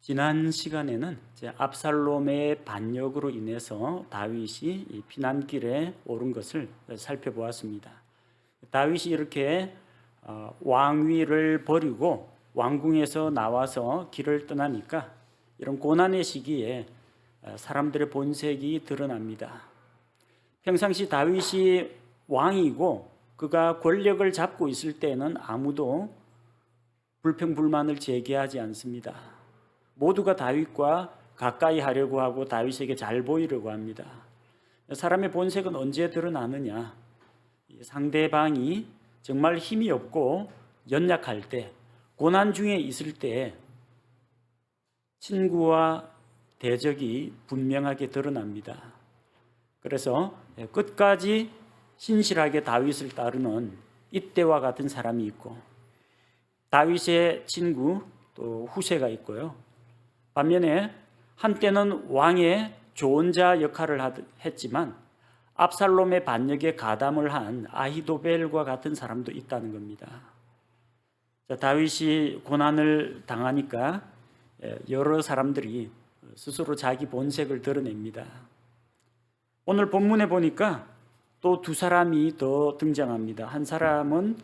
지난 시간에는 이제 압살롬의 반역으로 인해서 다윗이 이 피난길에 오른 것을 살펴보았습니다. 다윗이 이렇게 왕위를 버리고 왕궁에서 나와서 길을 떠나니까 이런 고난의 시기에 사람들의 본색이 드러납니다. 평상시 다윗이 왕이고 그가 권력을 잡고 있을 때는 아무도 불평불만을 제기하지 않습니다. 모두가 다윗과 가까이 하려고 하고 다윗에게 잘 보이려고 합니다. 사람의 본색은 언제 드러나느냐? 상대방이 정말 힘이 없고 연약할 때, 고난 중에 있을 때 친구와 대적이 분명하게 드러납니다. 그래서 끝까지 신실하게 다윗을 따르는 이때와 같은 사람이 있고, 다윗의 친구 또 후세가 있고요. 반면에 한때는 왕의 조언자 역할을 했지만 압살롬의 반역에 가담을 한 아히도벨과 같은 사람도 있다는 겁니다. 다윗이 고난을 당하니까 여러 사람들이 스스로 자기 본색을 드러냅니다. 오늘 본문에 보니까 또 두 사람이 더 등장합니다. 한 사람은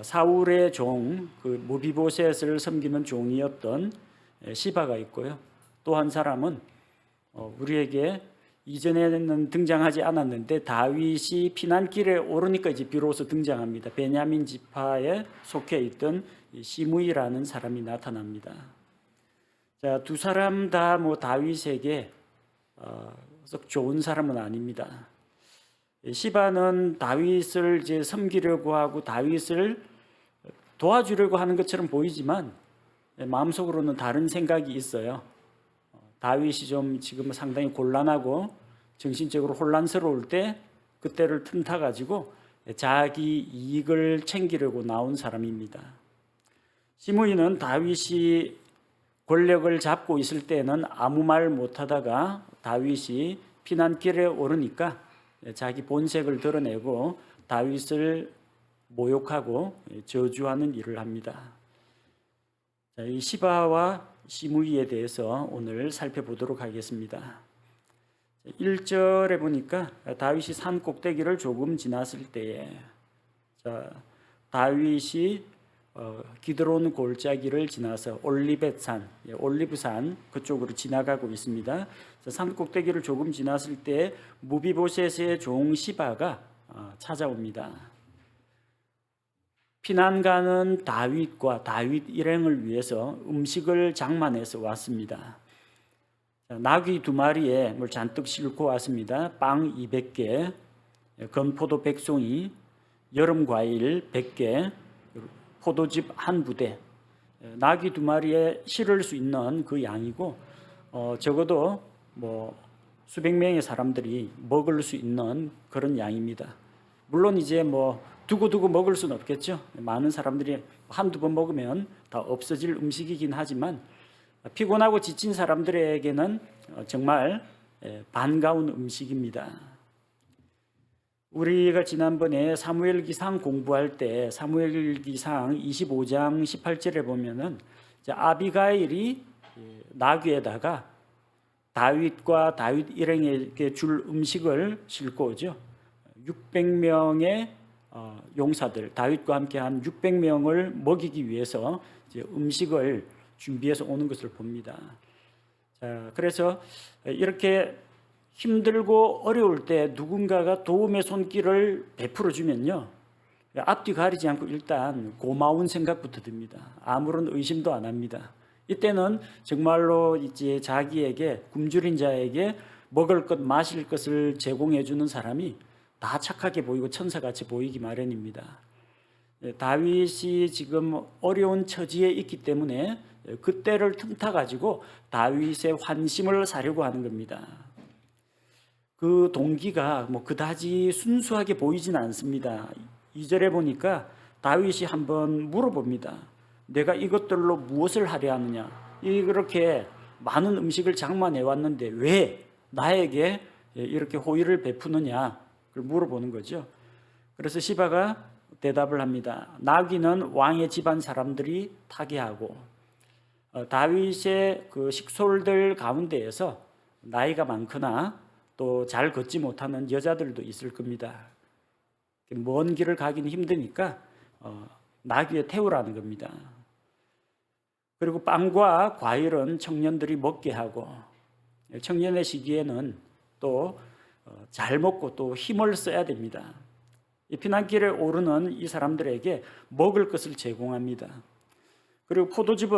사울의 종, 그 무비보셋을 섬기는 종이었던 시바가 있고요. 또 한 사람은 우리에게 이전에는 등장하지 않았는데 다윗이 피난길에 오르니까 이제 비로소 등장합니다. 베냐민 지파에 속해 있던 시므이라는 사람이 나타납니다. 자, 두 사람 다 다윗에게 썩 좋은 사람은 아닙니다. 시바는 다윗을 이제 섬기려고 하고 다윗을 도와주려고 하는 것처럼 보이지만 마음속으로는 다른 생각이 있어요. 다윗이 좀 지금 상당히 곤란하고 정신적으로 혼란스러울 때 그때를 틈타 가지고 자기 이익을 챙기려고 나온 사람입니다. 시므이는 다윗이 권력을 잡고 있을 때는 아무 말 못하다가 다윗이 피난길에 오르니까 자기 본색을 드러내고 다윗을 모욕하고 저주하는 일을 합니다. 이 시바와 시므이에 대해서 오늘 살펴보도록 하겠습니다. 1절에 보니까 다윗이 산 꼭대기를 조금 지났을 때에 다윗이 기드론 골짜기를 지나서 올리벳산, 올리브산 그쪽으로 지나가고 있습니다. 산 꼭대기를 조금 지났을 때 무비보셋의 종 시바가 찾아옵니다. 피난 가는 다윗과 다윗 일행을 위해서 음식을 장만해서 왔습니다. 나귀 2마리에 물 잔뜩 싣고 왔습니다. 빵 200개, 건포도 100송이, 여름과일 100개, 포도즙 1부대, 나귀 2마리에 실을 수 있는 그 양이고 적어도 수백 명의 사람들이 먹을 수 있는 그런 양입니다. 물론 이제 두고두고 먹을 수는 없겠죠. 많은 사람들이 한두 번 먹으면 다 없어질 음식이긴 하지만 피곤하고 지친 사람들에게는 정말 반가운 음식입니다. 우리가 지난번에 사무엘기상 공부할 때 사무엘기상 25장 18절에 보면은 아비가일이 나귀에다가 다윗과 다윗 일행에게 줄 음식을 싣고 오죠. 600명의 용사들, 다윗과 함께한 600명을 먹이기 위해서 이제 음식을 준비해서 오는 것을 봅니다. 자, 그래서 이렇게 힘들고 어려울 때 누군가가 도움의 손길을 베풀어 주면요, 앞뒤 가리지 않고 일단 고마운 생각부터 듭니다. 아무런 의심도 안 합니다. 이때는 정말로 이제 자기에게 굶주린 자에게 먹을 것, 마실 것을 제공해 주는 사람이 다 착하게 보이고 천사같이 보이기 마련입니다. 다윗이 지금 어려운 처지에 있기 때문에 그때를 틈타 가지고 다윗의 환심을 사려고 하는 겁니다. 그 동기가 그다지 순수하게 보이진 않습니다. 2절에 보니까 다윗이 한번 물어봅니다. 내가 이것들로 무엇을 하려 하느냐? 이렇게 많은 음식을 장만해 왔는데 왜 나에게 이렇게 호의를 베푸느냐? 그걸 물어보는 거죠. 그래서 시바가 대답을 합니다. 나귀는 왕의 집안 사람들이 타게 하고 다윗의 그 식솔들 가운데에서 나이가 많거나 또 잘 걷지 못하는 여자들도 있을 겁니다. 먼 길을 가기는 힘드니까 나귀에 태우라는 겁니다. 그리고 빵과 과일은 청년들이 먹게 하고, 청년의 시기에는 또 잘 먹고 또 힘을 써야 됩니다. 이 피난길에 오르는 이 사람들에게 먹을 것을 제공합니다. 그리고 포도즙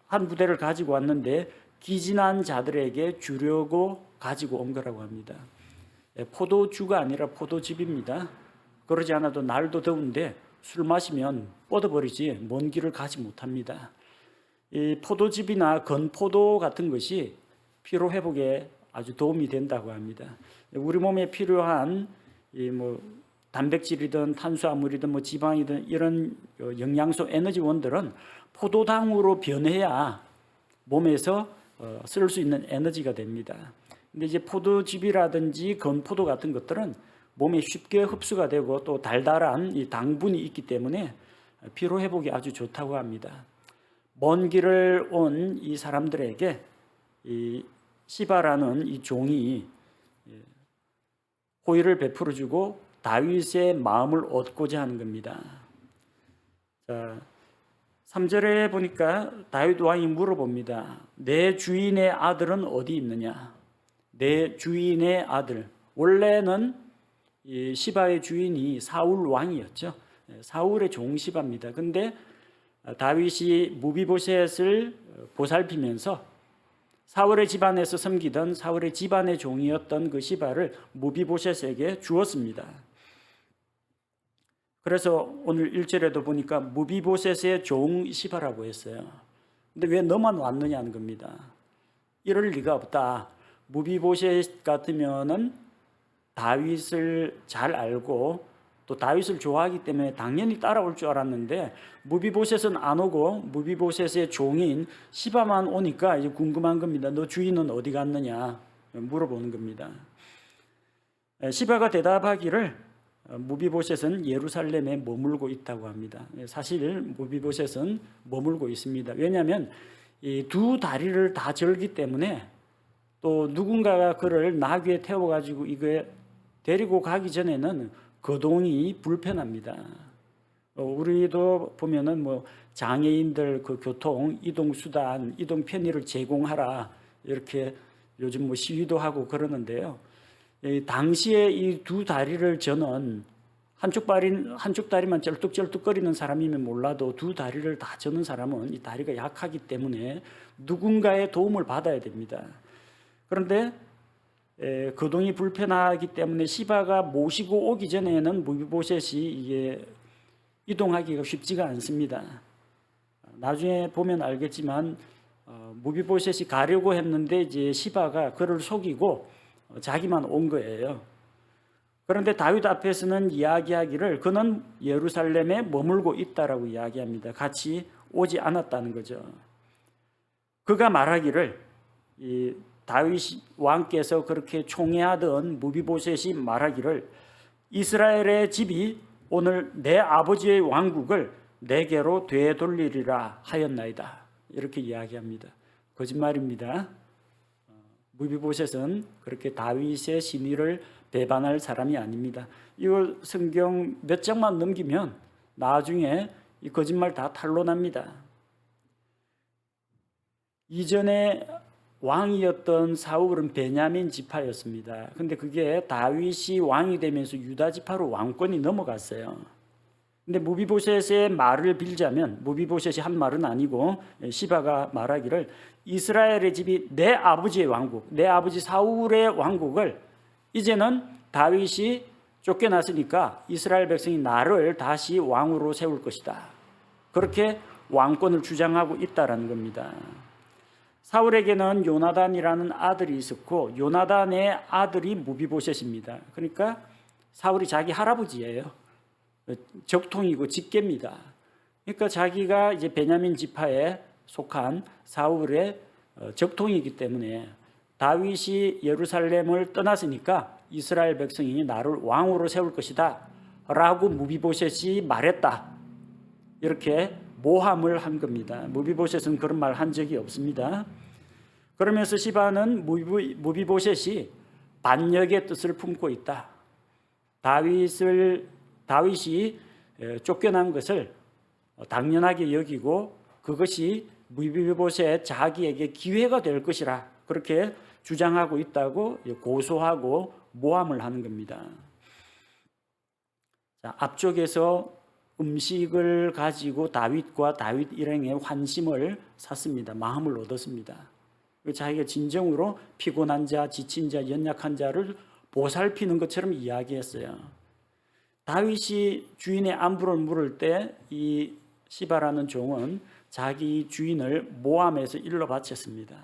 한 부대를 가지고 왔는데 기진한 자들에게 주려고 가지고 온 거라고 합니다. 포도주가 아니라 포도즙입니다. 그러지 않아도 날도 더운데 술 마시면 뻗어버리지 먼 길을 가지 못합니다. 이 포도즙이나 건포도 같은 것이 피로 회복에 아주 도움이 된다고 합니다. 우리 몸에 필요한 단백질이든 탄수화물이든 지방이든 이런 영양소 에너지원들은 포도당으로 변해야 몸에서 쓸 수 있는 에너지가 됩니다. 근데 이제 포도즙이라든지 건포도 같은 것들은 몸에 쉽게 흡수가 되고 또 달달한 이 당분이 있기 때문에 피로 회복이 아주 좋다고 합니다. 먼 길을 온 이 사람들에게 이 시바라는 이 종이 호의를 베풀어주고 다윗의 마음을 얻고자 하는 겁니다. 자, 3절에 보니까 다윗 왕이 물어봅니다. 내 주인의 아들은 어디 있느냐? 내 주인의 아들. 원래는 이 시바의 주인이 사울 왕이었죠. 사울의 종 시바입니다. 근데 다윗이 무비보셋을 보살피면서 사울의 집안에서 섬기던 사울의 집안의 종이었던 그 시바를 무비보셋에게 주었습니다. 그래서 오늘 1절에도 보니까 무비보셋의 종 시바라고 했어요. 근데 왜 너만 왔느냐는 겁니다. 이럴 리가 없다. 무비보셋 같으면은 다윗을 잘 알고 또 다윗을 좋아하기 때문에 당연히 따라올 줄 알았는데 무비보셋은 안 오고 무비보셋의 종인 시바만 오니까 이제 궁금한 겁니다. 너 주인은 어디 갔느냐 물어보는 겁니다. 시바가 대답하기를 무비보셋은 예루살렘에 머물고 있다고 합니다. 사실 무비보셋은 머물고 있습니다. 왜냐하면 이 두 다리를 다 절기 때문에 또 누군가가 그를 나귀에 태워가지고 이거에 데리고 가기 전에는 거동이 불편합니다. 우리도 보면은 장애인들 그 교통, 이동 수단, 이동 편의를 제공하라 이렇게 요즘 시위도 하고 그러는데요. 당시에 이 두 다리를 저는 한쪽 다리만 쩔뚝쩔뚝거리는 사람이면 몰라도 두 다리를 다 저는 사람은 이 다리가 약하기 때문에 누군가의 도움을 받아야 됩니다. 그런데 거동이 불편하기 때문에 시바가 모시고 오기 전에는 무비보셋이 이게 이동하기가 쉽지가 않습니다. 나중에 보면 알겠지만 무비보셋이 가려고 했는데 이제 시바가 그를 속이고 자기만 온 거예요. 그런데 다윗 앞에서는 이야기하기를 그는 예루살렘에 머물고 있다라고 이야기합니다. 같이 오지 않았다는 거죠. 그가 말하기를 이 다윗 왕께서 그렇게 총애하던 무비보셋이 말하기를 이스라엘의 집이 오늘 내 아버지의 왕국을 내게로 되돌리리라 하였나이다. 이렇게 이야기합니다. 거짓말입니다. 무비보셋은 그렇게 다윗의 신의를 배반할 사람이 아닙니다. 이거 성경 몇 장만 넘기면 나중에 이 거짓말 다 탄로납니다. 이전에 왕이었던 사울은 베냐민 지파였습니다. 근데 그게 다윗이 왕이 되면서 유다 지파로 왕권이 넘어갔어요. 근데 무비보셋의 말을 빌자면 무비보셋이 한 말은 아니고 시바가 말하기를 이스라엘의 집이 내 아버지의 왕국, 내 아버지 사울의 왕국을 이제는 다윗이 쫓겨났으니까 이스라엘 백성이 나를 다시 왕으로 세울 것이다. 그렇게 왕권을 주장하고 있다라는 겁니다. 사울에게는 요나단이라는 아들이 있었고 요나단의 아들이 무비보셋입니다. 그러니까 사울이 자기 할아버지예요. 적통이고 직계입니다. 그러니까 자기가 이제 베냐민 지파에 속한 사울의 적통이기 때문에 다윗이 예루살렘을 떠났으니까 이스라엘 백성이 나를 왕으로 세울 것이다 라고 무비보셋이 말했다. 이렇게 모함을 한 겁니다. 무비보셋은 그런 말 한 적이 없습니다. 그러면서 시바는 무비보셋이 반역의 뜻을 품고 있다. 다윗이 쫓겨난 것을 당연하게 여기고 그것이 무비보셋 자기에게 기회가 될 것이라 그렇게 주장하고 있다고 고소하고 모함을 하는 겁니다. 자, 앞쪽에서 음식을 가지고 다윗과 다윗 일행의 환심을 샀습니다. 마음을 얻었습니다. 자기가 진정으로 피곤한 자, 지친 자, 연약한 자를 보살피는 것처럼 이야기했어요. 다윗이 주인의 안부를 물을 때 이 시바라는 종은 자기 주인을 모함해서 일러 바쳤습니다.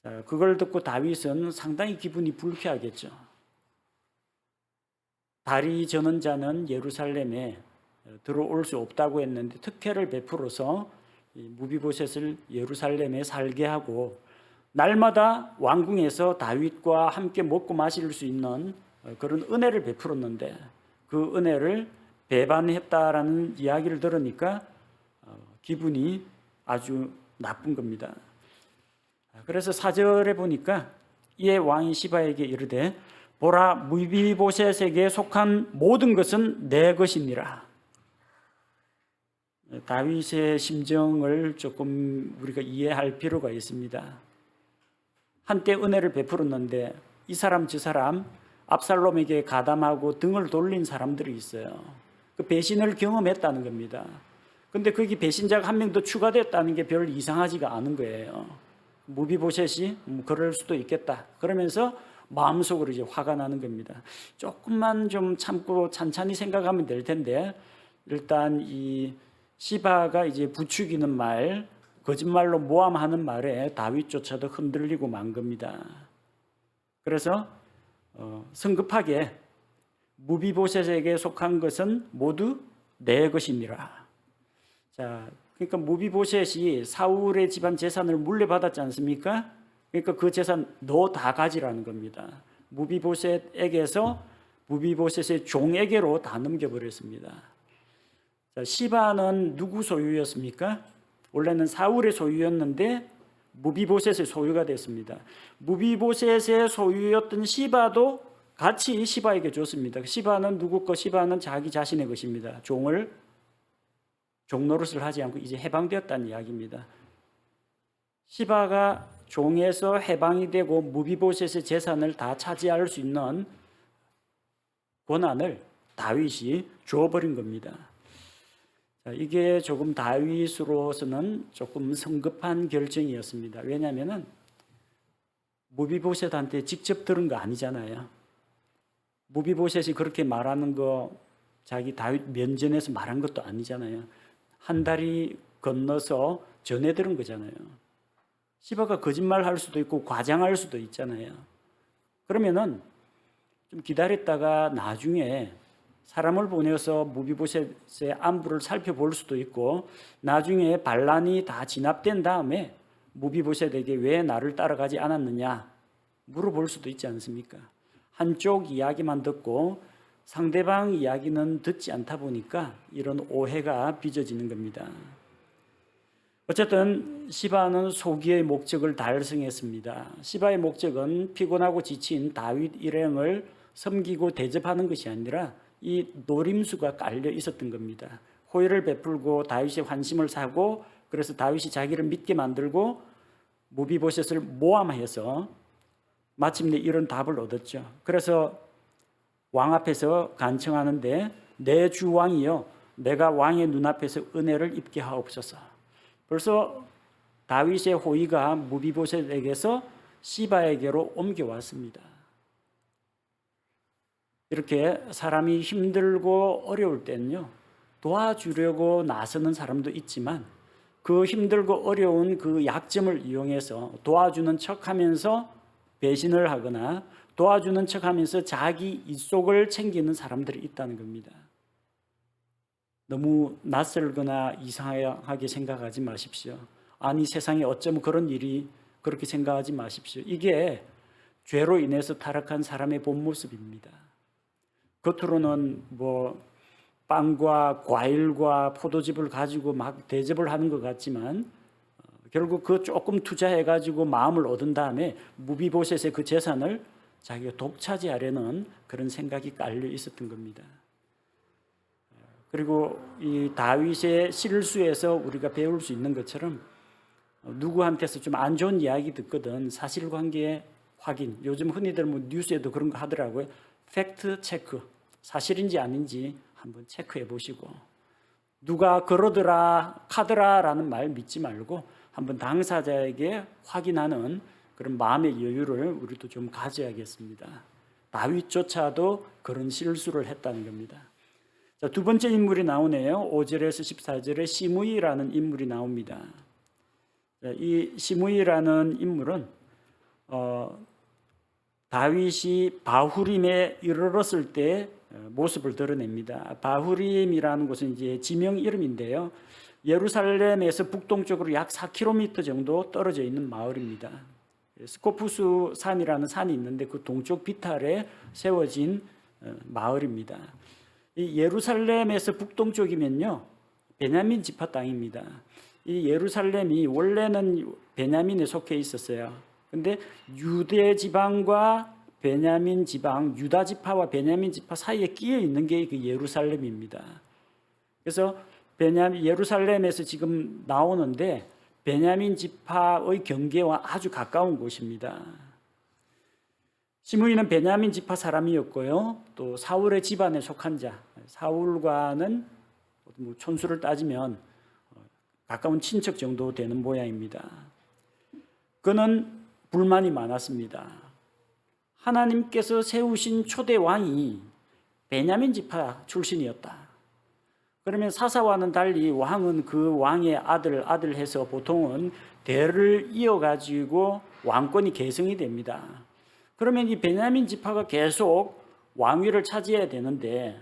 자, 그걸 듣고 다윗은 상당히 기분이 불쾌하겠죠. 다리 저는 자는 예루살렘에 들어올 수 없다고 했는데 특혜를 베풀어서 무비보셋을 예루살렘에 살게 하고 날마다 왕궁에서 다윗과 함께 먹고 마실 수 있는 그런 은혜를 베풀었는데 그 은혜를 배반했다라는 이야기를 들으니까 기분이 아주 나쁜 겁니다. 그래서 4절에 보니까 이에 왕이 시바에게 이르되 보라 무비보셋에게 속한 모든 것은 내 것이니라. 다윗의 심정을 조금 우리가 이해할 필요가 있습니다. 한때 은혜를 베풀었는데 이 사람 저 사람 압살롬에게 가담하고 등을 돌린 사람들이 있어요. 그 배신을 경험했다는 겁니다. 근데 거기 배신자가 한 명 더 추가됐다는 게 별 이상하지가 않은 거예요. 무비보셋이 그럴 수도 있겠다. 그러면서 마음속으로 이제 화가 나는 겁니다. 조금만 좀 참고 찬찬히 생각하면 될 텐데 일단 이 시바가 이제 부추기는 말, 거짓말로 모함하는 말에 다윗조차도 흔들리고 만 겁니다. 그래서 성급하게 무비보셋에게 속한 것은 모두 내 것이니라. 자, 그러니까 무비보셋이 사울의 집안 재산을 물려받았지 않습니까? 그러니까 그 재산 너 다 가지라는 겁니다. 무비보셋에게서 무비보셋의 종에게로 다 넘겨버렸습니다. 자, 시바는 누구 소유였습니까? 원래는 사울의 소유였는데 무비보셋의 소유가 됐습니다. 무비보셋의 소유였던 시바도 같이 시바에게 줬습니다. 시바는 누구 거? 시바는 자기 자신의 것입니다. 종 노릇을 하지 않고 이제 해방되었다는 이야기입니다. 시바가 종에서 해방이 되고 무비보셋의 재산을 다 차지할 수 있는 권한을 다윗이 주어버린 겁니다. 자, 이게 조금 다윗으로서는 조금 성급한 결정이었습니다. 왜냐하면 무비보셋한테 직접 들은 거 아니잖아요. 무비보셋이 그렇게 말하는 거 자기 다윗 면전에서 말한 것도 아니잖아요. 한 다리 건너서 전해 들은 거잖아요. 시바가 거짓말할 수도 있고 과장할 수도 있잖아요. 그러면은 좀 기다렸다가 나중에 사람을 보내서 무비보셋의 안부를 살펴볼 수도 있고 나중에 반란이 다 진압된 다음에 무비보셋에게 왜 나를 따라가지 않았느냐 물어볼 수도 있지 않습니까? 한쪽 이야기만 듣고 상대방 이야기는 듣지 않다 보니까 이런 오해가 빚어지는 겁니다. 어쨌든 시바는 소기의 목적을 달성했습니다. 시바의 목적은 피곤하고 지친 다윗 일행을 섬기고 대접하는 것이 아니라 이 노림수가 깔려 있었던 겁니다. 호의를 베풀고 다윗의 환심을 사고 그래서 다윗이 자기를 믿게 만들고 무비보셋을 모함해서 마침내 이런 답을 얻었죠. 그래서 왕 앞에서 간청하는데 내 주 왕이여 내가 왕의 눈앞에서 은혜를 입게 하옵소서. 벌써 다윗의 호의가 무비보셋에게서 시바에게로 옮겨왔습니다. 이렇게 사람이 힘들고 어려울 때는요 도와주려고 나서는 사람도 있지만 그 힘들고 어려운 그 약점을 이용해서 도와주는 척하면서 배신을 하거나 도와주는 척하면서 자기 이속을 챙기는 사람들이 있다는 겁니다. 너무 낯설거나 이상하게 생각하지 마십시오. 아니 세상에 어쩌면 그런 일이 그렇게 생각하지 마십시오. 이게 죄로 인해서 타락한 사람의 본 모습입니다. 겉으로는 빵과 과일과 포도즙을 가지고 막 대접을 하는 것 같지만 결국 그 조금 투자해가지고 마음을 얻은 다음에 무비보셋의 그 재산을 자기가 독차지하려는 그런 생각이 깔려 있었던 겁니다. 그리고 이 다윗의 실수에서 우리가 배울 수 있는 것처럼 누구한테서 좀 안 좋은 이야기 듣거든 사실관계 확인, 요즘 흔히들 뭐 뉴스에도 그런 거 하더라고요. 팩트 체크, 사실인지 아닌지 한번 체크해 보시고, 누가 그러더라 카더라라는 말 믿지 말고 한번 당사자에게 확인하는 그런 마음의 여유를 우리도 좀 가져야겠습니다. 다윗조차도 그런 실수를 했다는 겁니다. 자, 두 번째 인물이 나오네요. 5절에서 14절에 시므이라는 인물이 나옵니다. 자, 이 시므이라는 인물은 다윗이 바후림에 이르렀을 때 모습을 드러냅니다. 바후림이라는 곳은 이제 지명 이름인데요. 예루살렘에서 북동쪽으로 약 4km 정도 떨어져 있는 마을입니다. 스코푸스 산이라는 산이 있는데 그 동쪽 비탈에 세워진 마을입니다. 이 예루살렘에서 북동쪽이면요, 베냐민 지파 땅입니다. 이 예루살렘이 원래는 베냐민에 속해 있었어요. 근데 유대 지방과 베냐민 지방, 유다 지파와 베냐민 지파 사이에 끼어 있는 게 그 예루살렘입니다. 그래서 예루살렘에서 지금 나오는데 베냐민 지파의 경계와 아주 가까운 곳입니다. 시므이는 베냐민 지파 사람이었고요. 또 사울의 집안에 속한 자, 사울과는 뭐 촌수를 따지면 가까운 친척 정도 되는 모양입니다. 그는 불만이 많았습니다. 하나님께서 세우신 초대 왕이 베냐민 지파 출신이었다. 그러면 사사와는 달리 왕은 그 왕의 아들 해서 보통은 대를 이어가지고 왕권이 계승이 됩니다. 그러면 이 베냐민 지파가 계속 왕위를 차지해야 되는데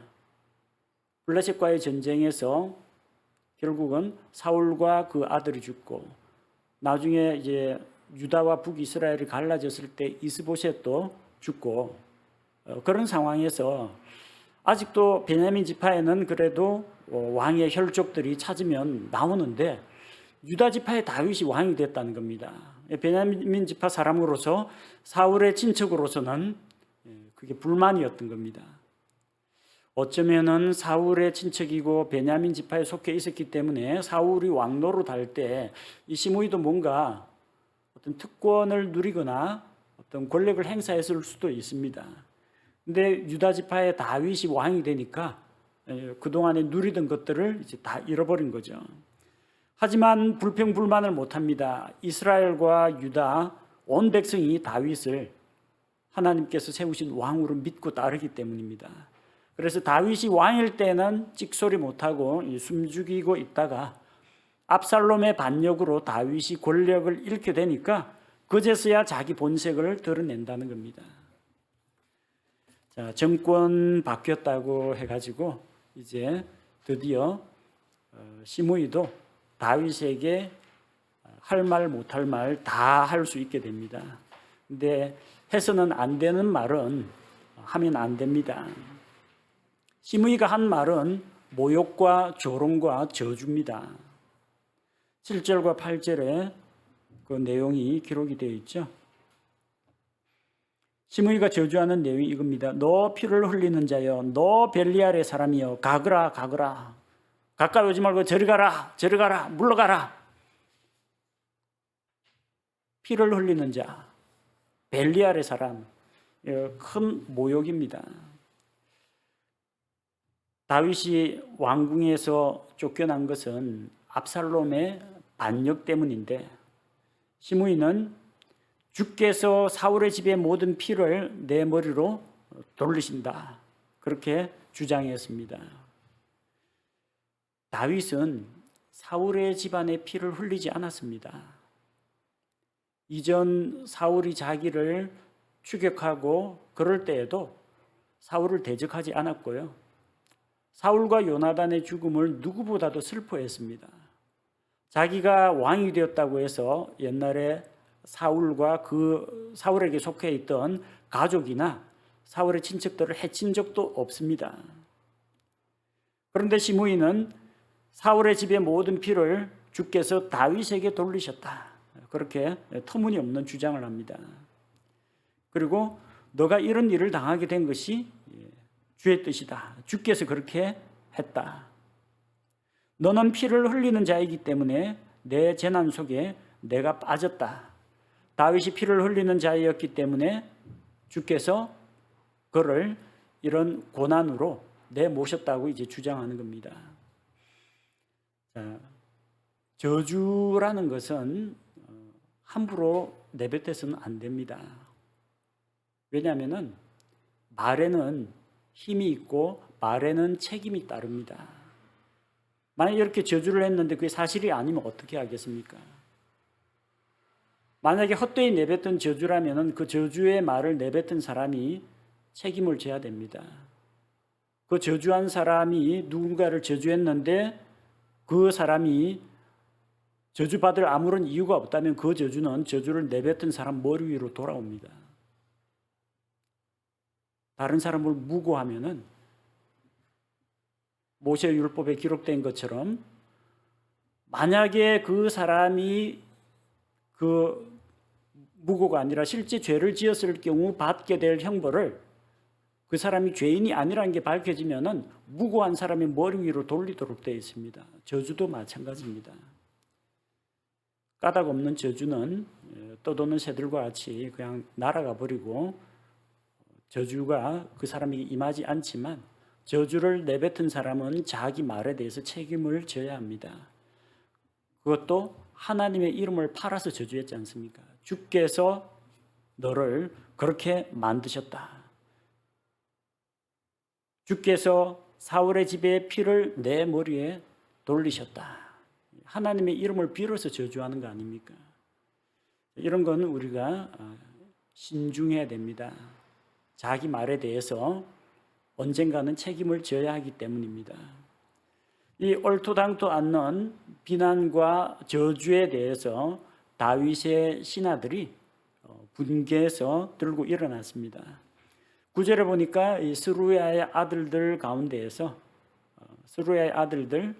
블레셋과의 전쟁에서 결국은 사울과 그 아들이 죽고 나중에 이제 유다와 북이스라엘이 갈라졌을 때 이스보셋도 죽고 그런 상황에서 아직도 베냐민 지파에는 그래도 왕의 혈족들이 찾으면 나오는데 유다 지파의 다윗이 왕이 됐다는 겁니다. 베냐민 지파 사람으로서 사울의 친척으로서는 그게 불만이었던 겁니다. 어쩌면은 사울의 친척이고 베냐민 지파에 속해 있었기 때문에 사울이 왕 노릇할 때 이 시므이도 뭔가 어떤 특권을 누리거나 어떤 권력을 행사했을 수도 있습니다. 근데 유다 지파의 다윗이 왕이 되니까 그동안에 누리던 것들을 이제 다 잃어버린 거죠. 하지만 불평불만을 못합니다. 이스라엘과 유다 온 백성이 다윗을 하나님께서 세우신 왕으로 믿고 따르기 때문입니다. 그래서 다윗이 왕일 때는 찍소리 못하고 숨죽이고 있다가 압살롬의 반역으로 다윗이 권력을 잃게 되니까 그제서야 자기 본색을 드러낸다는 겁니다. 자, 정권 바뀌었다고 해가지고 이제 드디어 시므이도 다윗에게 할 말 못할 말 다 할 수 있게 됩니다. 근데 해서는 안 되는 말은 하면 안 됩니다. 시므이가 한 말은 모욕과 조롱과 저주입니다. 7절과 8절에 그 내용이 기록이 되어 있죠. 시므이가 저주하는 내용이 이겁니다. 너 피를 흘리는 자여, 너 벨리알의 사람이여, 가거라 가거라. 가까이 오지 말고 저리 가라 저리 가라 물러가라. 피를 흘리는 자, 벨리알의 사람, 큰 모욕입니다. 다윗이 왕궁에서 쫓겨난 것은 압살롬의 반역 때문인데 시므이는 주께서 사울의 집의 모든 피를 내 머리로 돌리신다, 그렇게 주장했습니다. 다윗은 사울의 집안의 피를 흘리지 않았습니다. 이전 사울이 자기를 추격하고 그럴 때에도 사울을 대적하지 않았고요. 사울과 요나단의 죽음을 누구보다도 슬퍼했습니다. 자기가 왕이 되었다고 해서 옛날에 사울과 그 사울에게 속해 있던 가족이나 사울의 친척들을 해친 적도 없습니다. 그런데 시므이는 사울의 집의 모든 피를 주께서 다윗에게 돌리셨다. 그렇게 터무니없는 주장을 합니다. 그리고 너가 이런 일을 당하게 된 것이 주의 뜻이다. 주께서 그렇게 했다. 너는 피를 흘리는 자이기 때문에 내 재난 속에 내가 빠졌다. 다윗이 피를 흘리는 자였기 때문에 주께서 그를 이런 고난으로 내모셨다고 이제 주장하는 겁니다. 자, 저주라는 것은 함부로 내뱉어서는 안 됩니다. 왜냐하면 말에는 힘이 있고 말에는 책임이 따릅니다. 만약 이렇게 저주를 했는데 그게 사실이 아니면 어떻게 하겠습니까? 만약에 헛되이 내뱉은 저주라면 그 저주의 말을 내뱉은 사람이 책임을 져야 됩니다. 그 저주한 사람이 누군가를 저주했는데 그 사람이 저주받을 아무런 이유가 없다면 그 저주는 저주를 내뱉은 사람 머리 위로 돌아옵니다. 다른 사람을 무고하면은 모세 율법에 기록된 것처럼 만약에 그 사람이 그 무고가 아니라 실제 죄를 지었을 경우 받게 될 형벌을 그 사람이 죄인이 아니라는 게 밝혀지면은 무고한 사람의 머리 위로 돌리도록 되어 있습니다. 저주도 마찬가지입니다. 까닭 없는 저주는 떠도는 새들과 같이 그냥 날아가 버리고 저주가 그 사람에게 임하지 않지만 저주를 내뱉은 사람은 자기 말에 대해서 책임을 져야 합니다. 그것도 하나님의 이름을 팔아서 저주했지 않습니까? 주께서 너를 그렇게 만드셨다. 주께서 사울의 집에 피를 내 머리에 돌리셨다. 하나님의 이름을 빌어서 저주하는 거 아닙니까? 이런 건 우리가 신중해야 됩니다. 자기 말에 대해서 언젠가는 책임을 져야 하기 때문입니다. 이 옳토당토 않는 비난과 저주에 대해서 다윗의 신하들이 분개해서 들고 일어났습니다. 9절에 보니까 이 스루야의 아들들 가운데에서 스루야의 아들들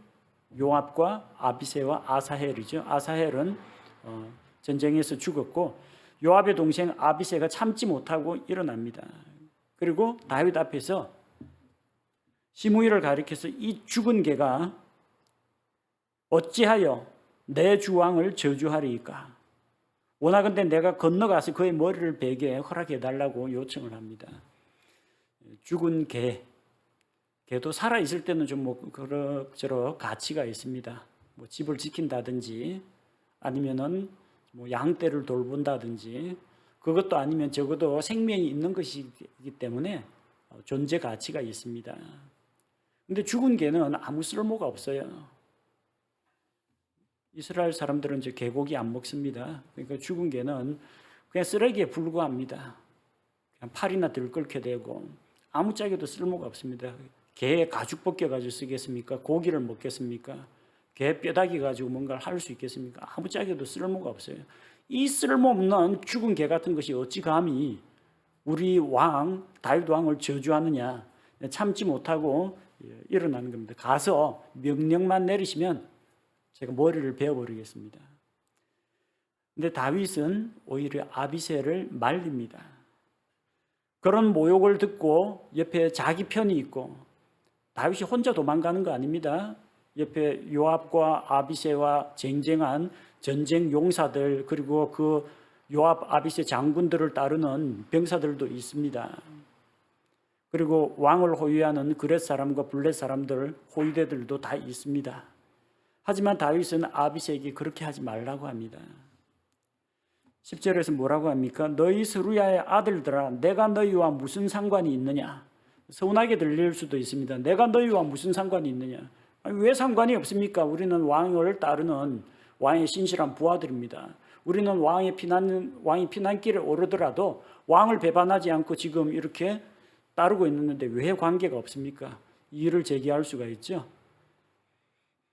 요압과 아비새와 아사헬이죠. 아사헬은 전쟁에서 죽었고 요압의 동생 아비새가 참지 못하고 일어납니다. 그리고 다윗 앞에서 시므이를 가리켜서 이 죽은 개가 어찌하여 내 주왕을 저주하리이까? 원하건대 내가 건너가서 그의 머리를 베게 허락해달라고 요청을 합니다. 죽은 개도 살아있을 때는 좀 뭐 그럭저럭 가치가 있습니다. 뭐 집을 지킨다든지 아니면은 뭐 양떼를 돌본다든지 그것도 아니면 적어도 생명이 있는 것이기 때문에 존재 가치가 있습니다. 근데 죽은 개는 아무 쓸모가 없어요. 이스라엘 사람들은 이제 개고기 안 먹습니다. 그러니까 죽은 개는 그냥 쓰레기에 불과합니다. 그냥 팔이나 들끓게 되고 아무짝에도 쓸모가 없습니다. 개 가죽 벗겨가지고 쓰겠습니까? 고기를 먹겠습니까? 개 뼈다귀 가지고 뭔가를 할 수 있겠습니까? 아무짝에도 쓸모가 없어요. 이 쓸모없는 죽은 개 같은 것이 어찌 감히 우리 왕 다윗 왕을 저주하느냐. 참지 못하고 일어나는 겁니다. 가서 명령만 내리시면 제가 머리를 베어버리겠습니다. 근데 다윗은 오히려 아비새를 말립니다. 그런 모욕을 듣고 옆에 자기 편이 있고 다윗이 혼자 도망가는 거 아닙니다. 옆에 요압과 아비새와 쟁쟁한 전쟁 용사들 그리고 그 요압 아비새 장군들을 따르는 병사들도 있습니다. 그리고 왕을 호위하는 그렛 사람과 블렛 사람들 호위대들도 다 있습니다. 하지만 다윗은 아비새에게 그렇게 하지 말라고 합니다. 10절에서 뭐라고 합니까? 너희 스루야의 아들들아 내가 너희와 무슨 상관이 있느냐? 서운하게 들릴 수도 있습니다. 내가 너희와 무슨 상관이 있느냐? 아니, 왜 상관이 없습니까? 우리는 왕을 따르는 왕의 신실한 부하들입니다. 우리는 왕이 피난길에 오르더라도 왕을 배반하지 않고 지금 이렇게 따르고 있는데 왜 관계가 없습니까? 이의를 제기할 수가 있죠.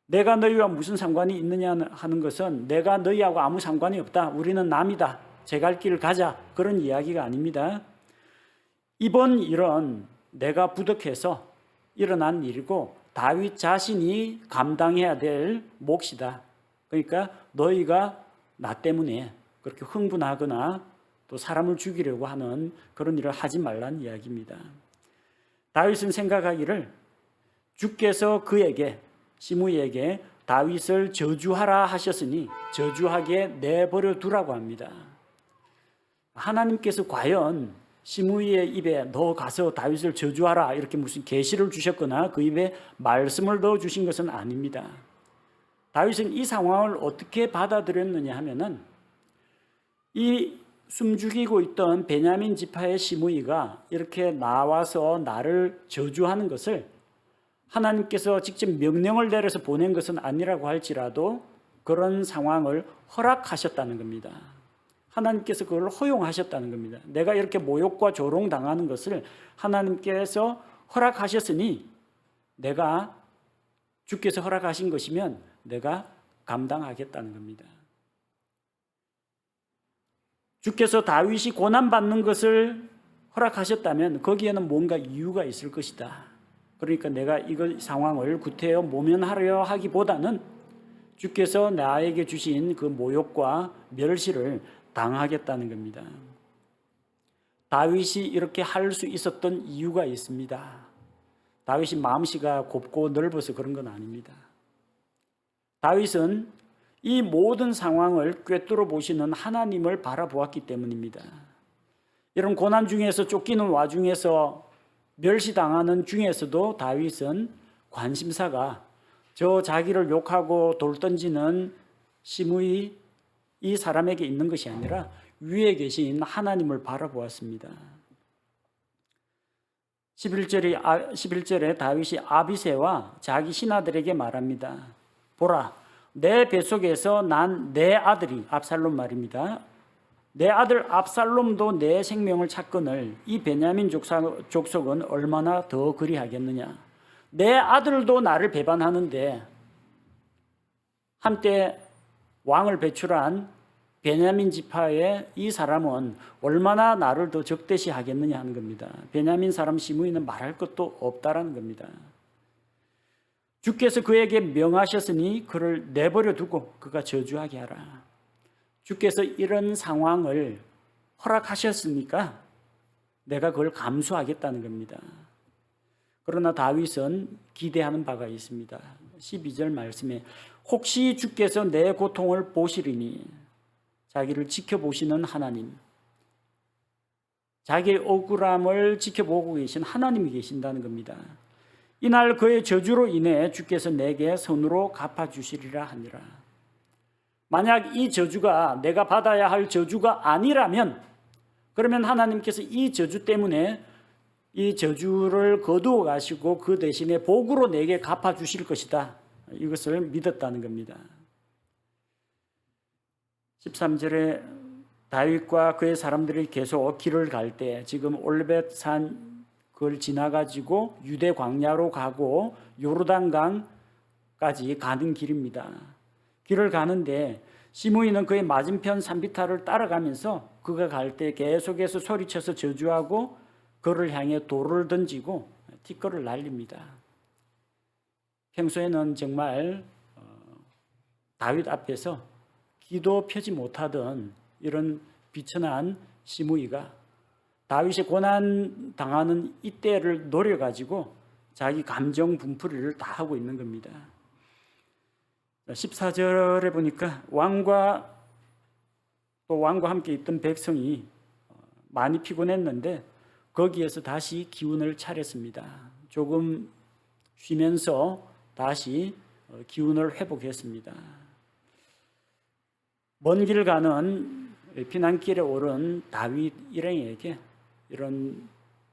내가 너희와 무슨 상관이 있느냐 하는 것은 내가 너희하고 아무 상관이 없다. 우리는 남이다. 제 갈 길을 가자. 그런 이야기가 아닙니다. 이번 일은 내가 부득해서 일어난 일이고 다윗 자신이 감당해야 될 몫이다. 그러니까 너희가 나 때문에 그렇게 흥분하거나 또 사람을 죽이려고 하는 그런 일을 하지 말라는 이야기입니다. 다윗은 생각하기를 주께서 그에게, 시므이에게 다윗을 저주하라 하셨으니 저주하게 내버려 두라고 합니다. 하나님께서 과연 시므이의 입에 너 가서 다윗을 저주하라 이렇게 무슨 계시를 주셨거나 그 입에 말씀을 넣어 주신 것은 아닙니다. 다윗은 이 상황을 어떻게 받아들였느냐 하면은 이 숨죽이고 있던 베냐민 지파의 시므이가 이렇게 나와서 나를 저주하는 것을 하나님께서 직접 명령을 내려서 보낸 것은 아니라고 할지라도 그런 상황을 허락하셨다는 겁니다. 하나님께서 그걸 허용하셨다는 겁니다. 내가 이렇게 모욕과 조롱당하는 것을 하나님께서 허락하셨으니 내가 주께서 허락하신 것이면 내가 감당하겠다는 겁니다. 주께서 다윗이 고난받는 것을 허락하셨다면 거기에는 뭔가 이유가 있을 것이다. 그러니까 내가 이 상황을 구태여 모면하려 하기보다는 주께서 나에게 주신 그 모욕과 멸시를 당하겠다는 겁니다. 다윗이 이렇게 할 수 있었던 이유가 있습니다. 다윗이 마음씨가 곱고 넓어서 그런 건 아닙니다. 다윗은 이 모든 상황을 꿰뚫어 보시는 하나님을 바라보았기 때문입니다. 이런 고난 중에서 쫓기는 와중에서 멸시당하는 중에서도 다윗은 관심사가 저 자기를 욕하고 돌 던지는 시므이 이 사람에게 있는 것이 아니라 위에 계신 하나님을 바라보았습니다. 11절에 다윗이 아비새와 자기 신하들에게 말합니다. 보라, 내 뱃속에서 난 내 아들이, 압살롬 말입니다. 내 아들 압살롬도 내 생명을 찾거늘 이 베냐민 족속은 얼마나 더 그리하겠느냐. 내 아들도 나를 배반하는데 한때 왕을 배출한 베냐민 지파의 이 사람은 얼마나 나를 더 적대시하겠느냐 하는 겁니다. 베냐민 사람 시므이는 말할 것도 없다라는 겁니다. 주께서 그에게 명하셨으니 그를 내버려 두고 그가 저주하게 하라. 주께서 이런 상황을 허락하셨으니까 내가 그걸 감수하겠다는 겁니다. 그러나 다윗은 기대하는 바가 있습니다. 12절 말씀에 혹시 주께서 내 고통을 보시리니, 자기를 지켜보시는 하나님, 자기의 억울함을 지켜보고 계신 하나님이 계신다는 겁니다. 이날 그의 저주로 인해 주께서 내게 손으로 갚아주시리라 하니라. 만약 이 저주가 내가 받아야 할 저주가 아니라면 그러면 하나님께서 이 저주 때문에 이 저주를 거두어 가시고 그 대신에 복으로 내게 갚아주실 것이다. 이것을 믿었다는 겁니다. 13절에 다윗과 그의 사람들이 계속 길을 갈 때 지금 올벳산 그걸 지나가지고 유대 광야로 가고 요르단강까지 가는 길입니다. 길을 가는데 시므이는 그의 맞은편 산비탈을 따라가면서 그가 갈 때 계속해서 소리쳐서 저주하고 그를 향해 돌을 던지고 티끌을 날립니다. 평소에는 정말 다윗 앞에서 기도 펴지 못하던 이런 비천한 시므이가 다윗이 고난 당하는 이때를 노려가지고 자기 감정 분풀이를 다 하고 있는 겁니다. 14절에 보니까 왕과 함께 있던 백성이 많이 피곤했는데 거기에서 다시 기운을 차렸습니다. 조금 쉬면서 다시 기운을 회복했습니다. 먼 길 가는 피난길에 오른 다윗 일행에게 이런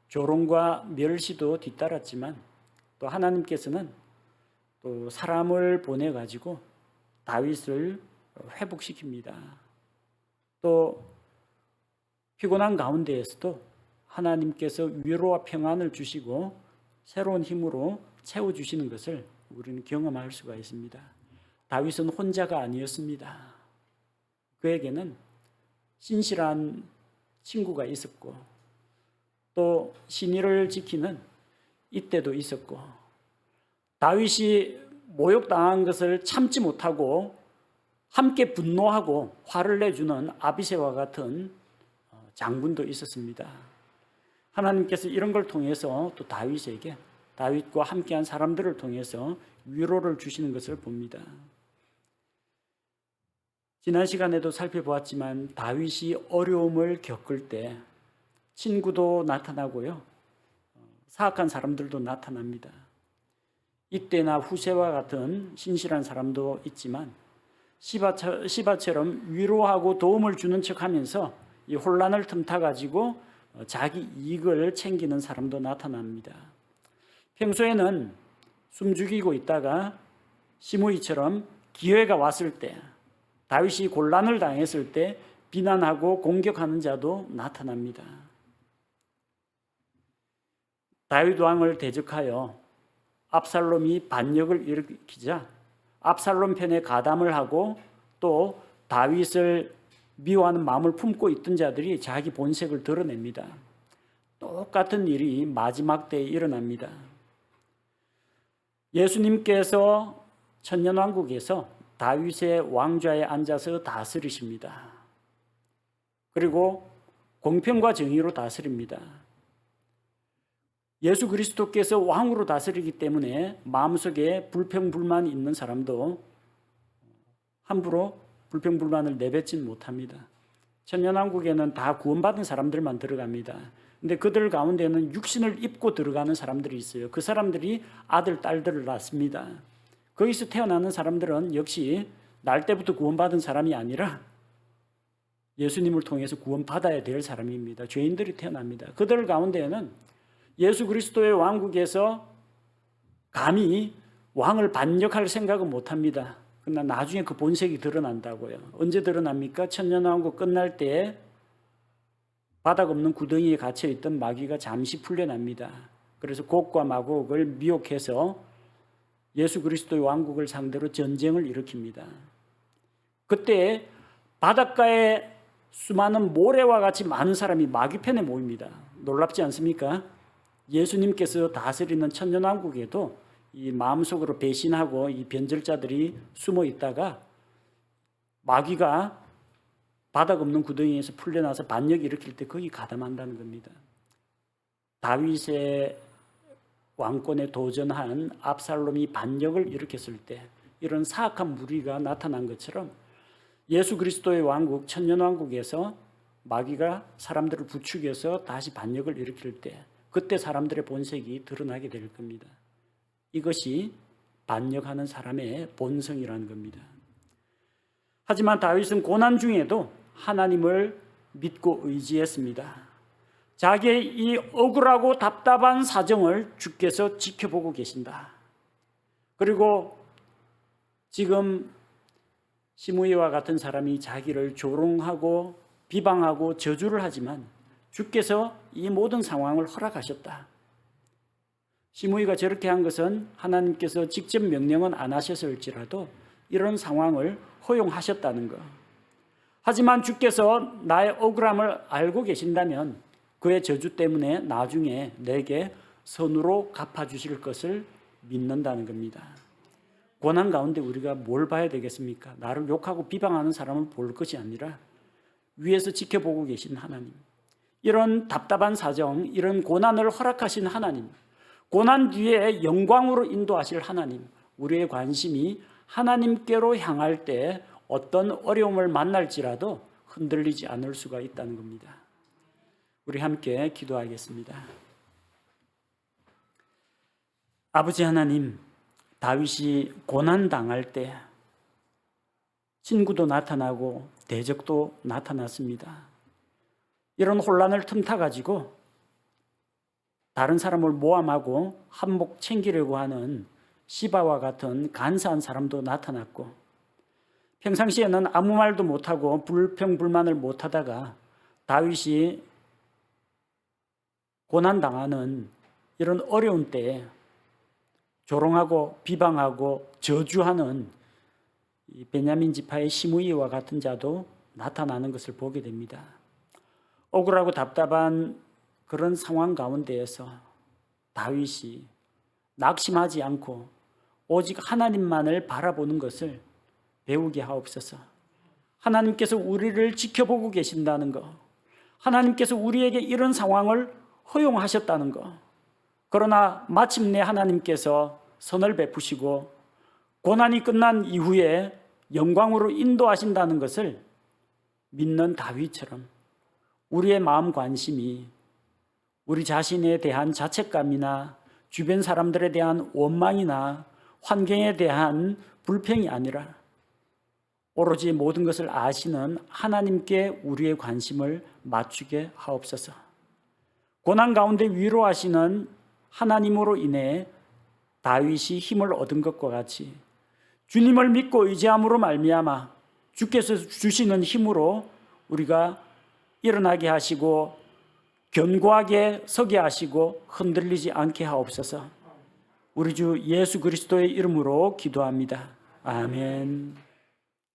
조롱과 멸시도 뒤따랐지만 또 하나님께서는 또 사람을 보내가지고 다윗을 회복시킵니다. 또 피곤한 가운데에서도 하나님께서 위로와 평안을 주시고 새로운 힘으로 채워주시는 것을 우리는 경험할 수가 있습니다. 다윗은 혼자가 아니었습니다. 그에게는 신실한 친구가 있었고 또 신의를 지키는 이때도 있었고 다윗이 모욕당한 것을 참지 못하고 함께 분노하고 화를 내주는 아비새와 같은 장군도 있었습니다. 하나님께서 이런 걸 통해서 또 다윗에게, 다윗과 함께한 사람들을 통해서 위로를 주시는 것을 봅니다. 지난 시간에도 살펴보았지만 다윗이 어려움을 겪을 때 친구도 나타나고요, 사악한 사람들도 나타납니다. 이때나 후세와 같은 신실한 사람도 있지만 시바처럼 위로하고 도움을 주는 척하면서 이 혼란을 틈타 가지고 자기 이익을 챙기는 사람도 나타납니다. 평소에는 숨죽이고 있다가 시므이처럼 기회가 왔을 때, 다윗이 곤란을 당했을 때 비난하고 공격하는 자도 나타납니다. 다윗 왕을 대적하여 압살롬이 반역을 일으키자 압살롬 편에 가담을 하고 또 다윗을 미워하는 마음을 품고 있던 자들이 자기 본색을 드러냅니다. 똑같은 일이 마지막 때에 일어납니다. 예수님께서 천년왕국에서 다윗의 왕좌에 앉아서 다스리십니다. 그리고 공평과 정의로 다스립니다. 예수 그리스도께서 왕으로 다스리기 때문에 마음속에 불평불만이 있는 사람도 함부로 불평불만을 내뱉진 못합니다. 천년왕국에는 다 구원받은 사람들만 들어갑니다. 근데 그들 가운데는 육신을 입고 들어가는 사람들이 있어요. 그 사람들이 아들, 딸들을 낳습니다. 거기서 태어나는 사람들은 역시 날 때부터 구원받은 사람이 아니라 예수님을 통해서 구원받아야 될 사람입니다. 죄인들이 태어납니다. 그들 가운데에는 예수 그리스도의 왕국에서 감히 왕을 반역할 생각은 못합니다. 그러나 나중에 그 본색이 드러난다고요. 언제 드러납니까? 천년왕국 끝날 때 바닥 없는 구덩이에 갇혀있던 마귀가 잠시 풀려납니다. 그래서 곡과 마곡을 미혹해서 예수 그리스도의 왕국을 상대로 전쟁을 일으킵니다. 그때 바닷가에 수많은 모래와 같이 많은 사람이 마귀 편에 모입니다. 놀랍지 않습니까? 예수님께서 다스리는 천년왕국에도 이 마음속으로 배신하고 이 변절자들이 숨어 있다가 마귀가 바닥 없는 구덩이에서 풀려나서 반역 일으킬 때 거기 가담한다는 겁니다. 다윗의 왕권에 도전한 압살롬이 반역을 일으켰을 때 이런 사악한 무리가 나타난 것처럼 예수 그리스도의 왕국, 천년왕국에서 마귀가 사람들을 부추겨서 다시 반역을 일으킬 때 그때 사람들의 본색이 드러나게 될 겁니다. 이것이 반역하는 사람의 본성이라는 겁니다. 하지만 다윗은 고난 중에도 하나님을 믿고 의지했습니다. 자기의 이 억울하고 답답한 사정을 주께서 지켜보고 계신다. 그리고 지금 시므이와 같은 사람이 자기를 조롱하고 비방하고 저주를 하지만 주께서 이 모든 상황을 허락하셨다. 시므이가 저렇게 한 것은 하나님께서 직접 명령은 안 하셨을지라도 이런 상황을 허용하셨다는 것. 하지만 주께서 나의 억울함을 알고 계신다면 그의 저주 때문에 나중에 내게 선으로 갚아주실 것을 믿는다는 겁니다. 고난 가운데 우리가 뭘 봐야 되겠습니까? 나를 욕하고 비방하는 사람을 볼 것이 아니라 위에서 지켜보고 계신 하나님, 이런 답답한 사정, 이런 고난을 허락하신 하나님, 고난 뒤에 영광으로 인도하실 하나님, 우리의 관심이 하나님께로 향할 때 어떤 어려움을 만날지라도 흔들리지 않을 수가 있다는 겁니다. 우리 함께 기도하겠습니다. 아버지 하나님, 다윗이 고난당할 때 친구도 나타나고 대적도 나타났습니다. 이런 혼란을 틈타가지고 다른 사람을 모함하고 한몫 챙기려고 하는 시바와 같은 간사한 사람도 나타났고, 평상시에는 아무 말도 못하고 불평불만을 못하다가 다윗이 고난당하는 이런 어려운 때에 조롱하고 비방하고 저주하는 이 베냐민 지파의 시므이와 같은 자도 나타나는 것을 보게 됩니다. 억울하고 답답한 그런 상황 가운데에서 다윗이 낙심하지 않고 오직 하나님만을 바라보는 것을 배우게 하옵소서. 하나님께서 우리를 지켜보고 계신다는 것, 하나님께서 우리에게 이런 상황을 허용하셨다는 것, 그러나 마침내 하나님께서 선을 베푸시고 고난이 끝난 이후에 영광으로 인도하신다는 것을 믿는 다윗처럼 우리의 마음 관심이 우리 자신에 대한 자책감이나 주변 사람들에 대한 원망이나 환경에 대한 불평이 아니라 오로지 모든 것을 아시는 하나님께 우리의 관심을 맞추게 하옵소서. 고난 가운데 위로하시는 하나님으로 인해 다윗이 힘을 얻은 것과 같이 주님을 믿고 의지함으로 말미암아 주께서 주시는 힘으로 우리가 일어나게 하시고 견고하게 서게 하시고 흔들리지 않게 하옵소서. 우리 주 예수 그리스도의 이름으로 기도합니다. 아멘.